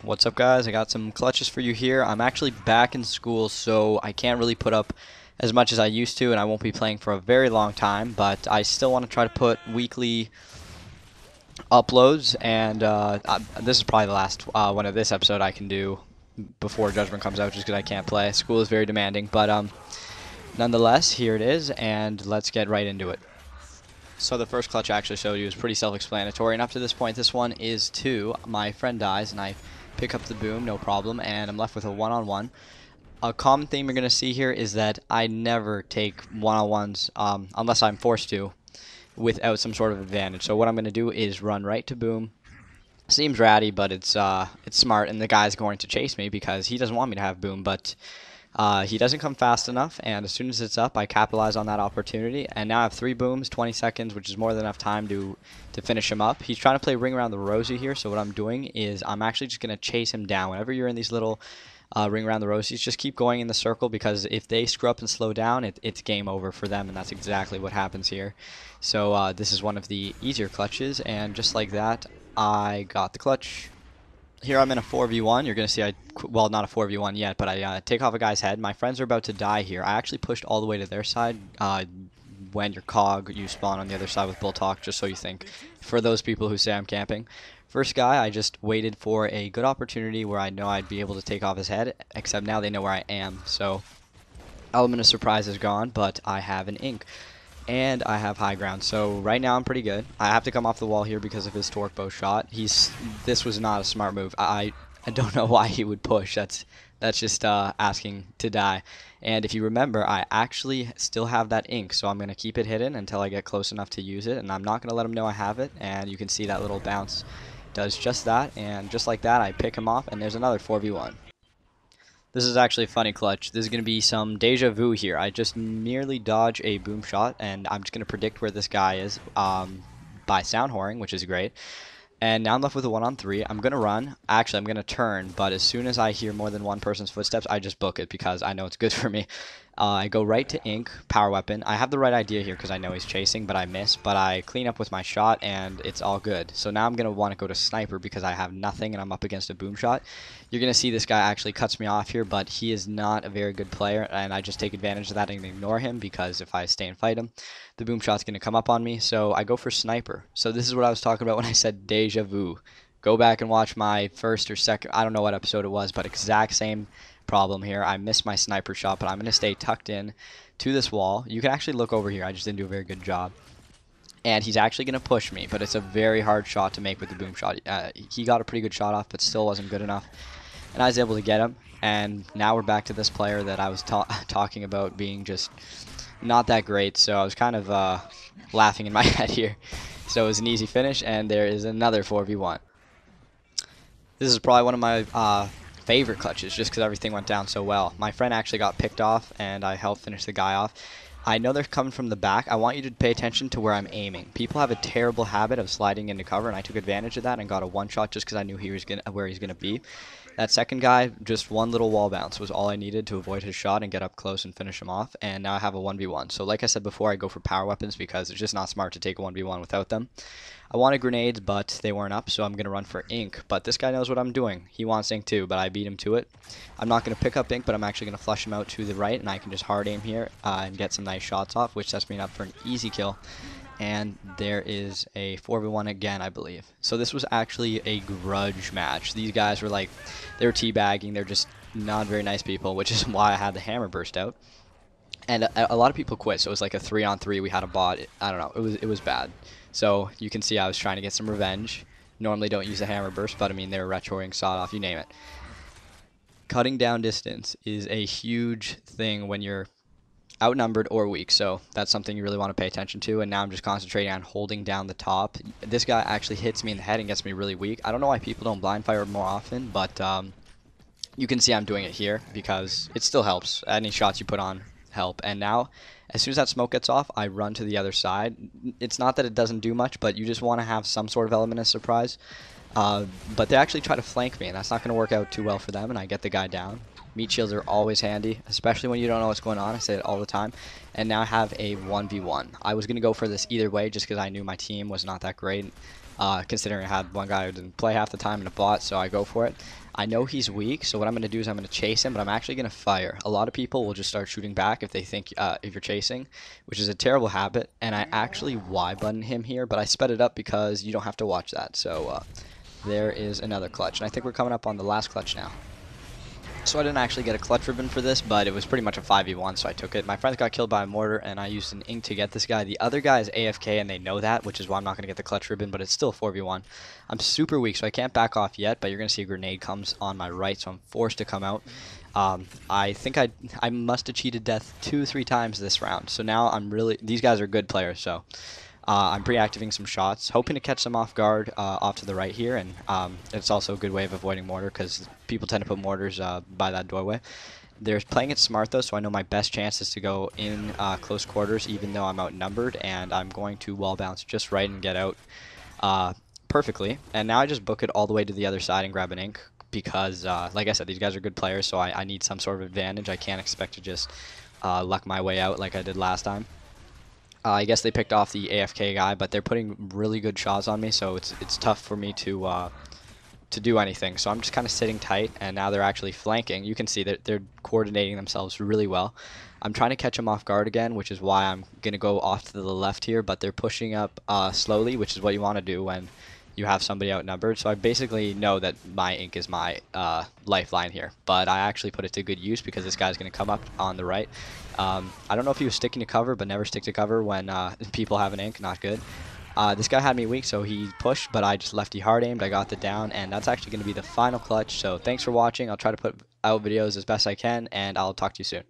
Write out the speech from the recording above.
What's up, guys? I got some clutches for you here. I'm actually back in school, so I can't really put up as much as I used to, and I won't be playing for a very long time, but I still want to try to put weekly uploads, and this is probably the last one of this episode I can do before Judgment comes out, just because I can't play. School is very demanding, but nonetheless, here it is, and let's get right into it. So the first clutch I actually showed you is pretty self-explanatory, and up to this point, this one is 2. My friend dies, and I pick up the boom, no problem, and I'm left with a one-on-one. A common theme you're going to see here is that I never take one-on-ones unless I'm forced to without some sort of advantage. So what I'm going to do is run right to boom. Seems ratty, but it's smart, and the guy's going to chase me because he doesn't want me to have boom, but he doesn't come fast enough, and as soon as it's up, I capitalize on that opportunity, and now I have 3 booms, 20 seconds, which is more than enough time to finish him up. He's trying to play ring around the rosy here, so what I'm doing is I'm actually just going to chase him down. Whenever you're in these little ring around the rosies, just keep going in the circle, because if they screw up and slow down, it's game over for them, and that's exactly what happens here. So this is one of the easier clutches, and just like that, I got the clutch. Here I'm in a 4v1. You're going to see well, not a 4v1 yet, but I take off a guy's head. My friends are about to die here. I actually pushed all the way to their side. When you're COG, you spawn on the other side with Bull Talk, just so you think. For those people who say I'm camping. First guy, I just waited for a good opportunity where I know I'd be able to take off his head, except now they know where I am. So, element of surprise is gone, but I have an ink. And I have high ground, so right now I'm pretty good. I have to come off the wall here because of his torque bow shot. This was not a smart move. I don't know why he would push. That's just asking to die. And if you remember, I actually still have that ink, so I'm gonna keep it hidden until I get close enough to use it, and I'm not gonna let him know I have it. And you can see that little bounce does just that, and just like that, I pick him off, and there's another 4v1. This is actually a funny clutch. This is going to be some deja vu here. I just merely dodge a boom shot, and I'm just going to predict where this guy is by sound whoring, which is great. And now I'm left with a 1-on-3. I'm going to run. Actually, I'm going to turn, but as soon as I hear more than one person's footsteps, I just book it because I know it's good for me. I go right to ink, power weapon. I have the right idea here because I know he's chasing, but I miss. But I clean up with my shot, and it's all good. So now I'm going to want to go to sniper because I have nothing, and I'm up against a boom shot. You're going to see this guy actually cuts me off here, but he is not a very good player, and I just take advantage of that and ignore him because if I stay and fight him, the boom shot's going to come up on me. So I go for sniper. So this is what I was talking about when I said deja vu. Go back and watch my first or second, I don't know what episode it was, but exact same problem here. I missed my sniper shot, but I'm going to stay tucked in to this wall. You can actually look over here. I just didn't do a very good job. And he's actually going to push me, but it's a very hard shot to make with the boom shot. He got a pretty good shot off, but still wasn't good enough. And I was able to get him. And now we're back to this player that I was talking about being just not that great. So I was kind of laughing in my head here. So it was an easy finish, and there is another 4v1. This is probably one of my favorite clutches just because everything went down so well. My friend actually got picked off, and I helped finish the guy off. I know they're coming from the back. I want you to pay attention to where I'm aiming. People have a terrible habit of sliding into cover, and I took advantage of that and got a one-shot just because I knew where he's gonna be. That second guy, just one little wall bounce was all I needed to avoid his shot and get up close and finish him off, and now I have a 1v1. So like I said before, I go for power weapons because it's just not smart to take a 1v1 without them. I wanted grenades, but they weren't up, so I'm going to run for ink. But this guy knows what I'm doing. He wants ink too, but I beat him to it. I'm not going to pick up ink, but I'm actually going to flush him out to the right, and I can just hard aim here and get some nice shots off, which sets me up for an easy kill. And there is a 4v1 again, I believe. So this was actually a grudge match. These guys were like, they were teabagging. They're just not very nice people, which is why I had the hammer burst out. And a lot of people quit, so it was like a 3-on-3. We had a bot. I don't know. It was bad. So you can see I was trying to get some revenge. Normally don't use a hammer burst, but I mean, they were retroing, sawed off, you name it. Cutting down distance is a huge thing when you're outnumbered or weak, so that's something you really want to pay attention to. And now I'm just concentrating on holding down the top. This guy actually hits me in the head and gets me really weak. I don't know why people don't blind fire more often, but you can see I'm doing it here because it still helps. Any shots you put on help. And now as soon as that smoke gets off, I run to the other side. It's not that it doesn't do much, but you just want to have some sort of element of surprise. But they actually try to flank me, and that's not going to work out too well for them, and I get the guy down. Meat shields are always handy, especially when you don't know what's going on. I say it all the time. And now I have a 1v1. I was going to go for this either way just because I knew my team was not that great. considering I had one guy who didn't play half the time in a bot, so I go for it. I know he's weak, so what I'm going to do is I'm going to chase him, but I'm actually going to fire. A lot of people will just start shooting back if they think if you're chasing, which is a terrible habit, and I actually Y-button him here, but I sped it up because you don't have to watch that. So there is another clutch, and I think we're coming up on the last clutch now. So I didn't actually get a clutch ribbon for this, but it was pretty much a 5v1, so I took it. My friends got killed by a mortar, and I used an ink to get this guy. The other guy is AFK, and they know that, which is why I'm not going to get the clutch ribbon, but it's still 4v1. I'm super weak, so I can't back off yet, but you're going to see a grenade comes on my right, so I'm forced to come out. I think I must have cheated death 2-3 times this round, so now I'm really... These guys are good players, so... I'm pre-activating some shots, hoping to catch them off guard off to the right here, and it's also a good way of avoiding mortar because people tend to put mortars by that doorway. They're playing it smart though, so I know my best chance is to go in close quarters even though I'm outnumbered, and I'm going to wall bounce just right and get out perfectly. And now I just book it all the way to the other side and grab an ink because, like I said, these guys are good players, so I need some sort of advantage. I can't expect to just luck my way out like I did last time. I guess they picked off the AFK guy, but they're putting really good shots on me, so it's tough for me to do anything. So I'm just kind of sitting tight, and now they're actually flanking. You can see that they're coordinating themselves really well. I'm trying to catch them off guard again, which is why I'm going to go off to the left here, but they're pushing up slowly, which is what you want to do when you have somebody outnumbered. So I basically know that my ink is my lifeline here, but I actually put it to good use because this guy's going to come up on the right. I don't know if he was sticking to cover, but never stick to cover when people have an ink. Not good. This guy had me weak, so he pushed, but I just lefty hard aimed. I got the down, and that's actually going to be the final clutch. So thanks for watching. I'll try to put out videos as best I can, and I'll talk to you soon.